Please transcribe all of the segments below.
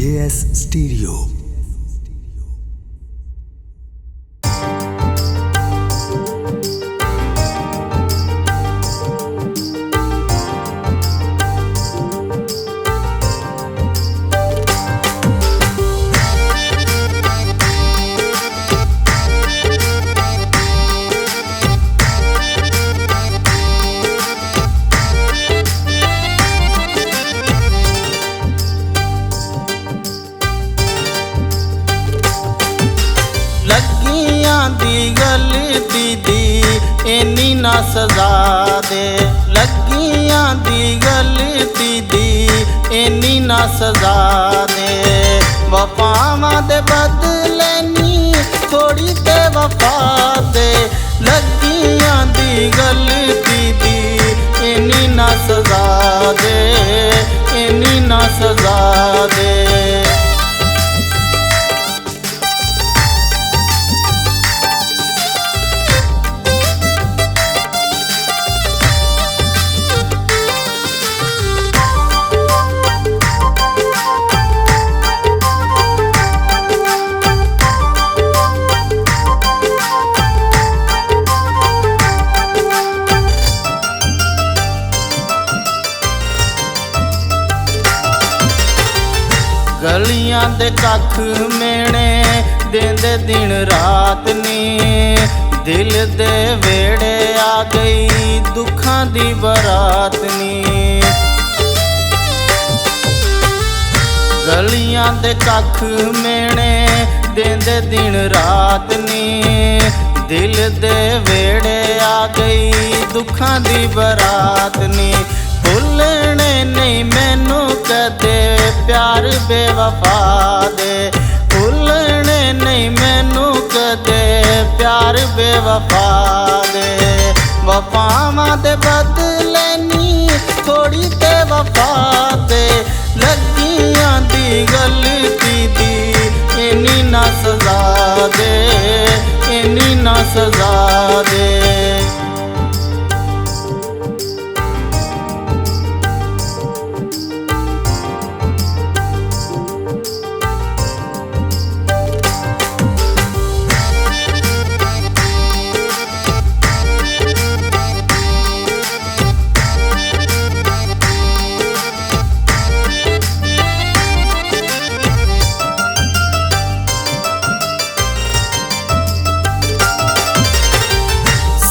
JS Stereo। दी गलती दी इन्नी ना सजा दे, लगियां दी गलती दी इन्नी ना सजा दे। वफावां दे बदले नी थोड़ी ते वफा दे, लगियां दी गलती दी इन्नी ना सजा दे, इन्नी ना सजा दे। गलियां दे कख मेने देंदे दिन रात नी, दिल दे वेड़े आ गई दुखां दी बरात नी। गलियां दे कख मेने देंदे दिन रात नी, दिल दे वेड़े आ गई दुखां दी बरात नी। भुलने नहीं मैनू कदे प्यार बेवफा दे, भुलने नहीं मैनू कदे प्यार बेवफा दे। वफावां दे बदले नी थोड़ी ते वफा दे, लगियां दी गलती दी इन्नी ना सजा दे, इन्नी ना सजा दे।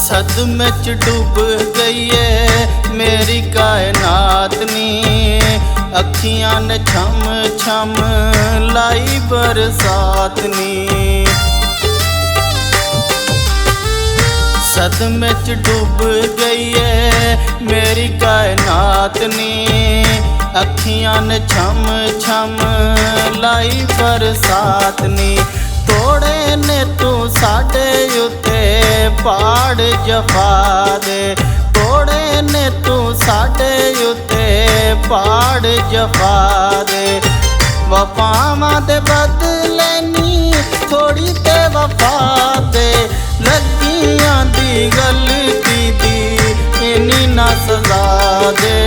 सदमे च डूब गई है मेरी कायनात नी, अखियां ने छम छम लाई बरसात नी। सदमे च डूब गई है मेरी कायनात नी, अखियां ने छम छम लाई बरसात नी। तोड़े ने तू साडे उत्ते पहाड़ जफा दे, तोड़े ने तू साडे उत्ते पहाड़ जफा दे। वफावां दे बदले नी थोड़ी ते वफा दे, लगियां दी गलती दी इन्नी ना सजा दे,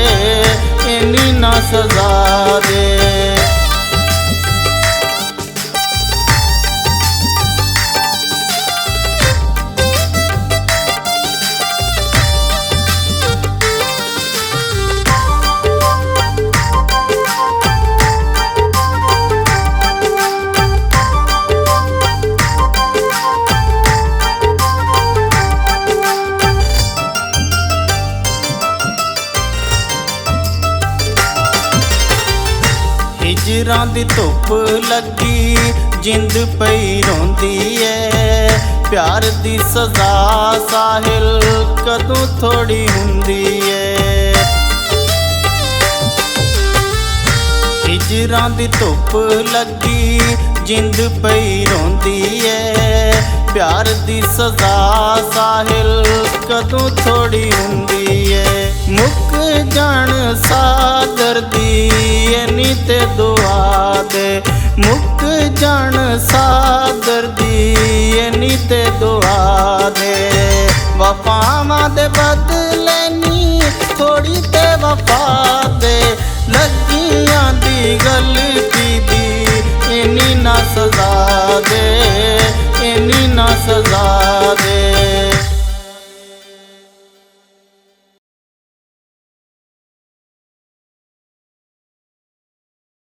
इन्नी ना सजा दे। हिजरां दी धुप लगी जिंद पई रोंदी है, प्यार दी सजा साहिल कदों थोड़ी हुंदी है। हिजरां दी धुप लगी जिंद पई रोंदी है, प्यार दी सजा साहिल कदों थोड़ी हुंदी है। मुक जान सागर दी इन्नी ते दुआ दे, मुक जान सागर दी इन्नी ते दुआ दे। वफावां दे बदले नी थोड़ी ते वफा दे, लगियां दी गलती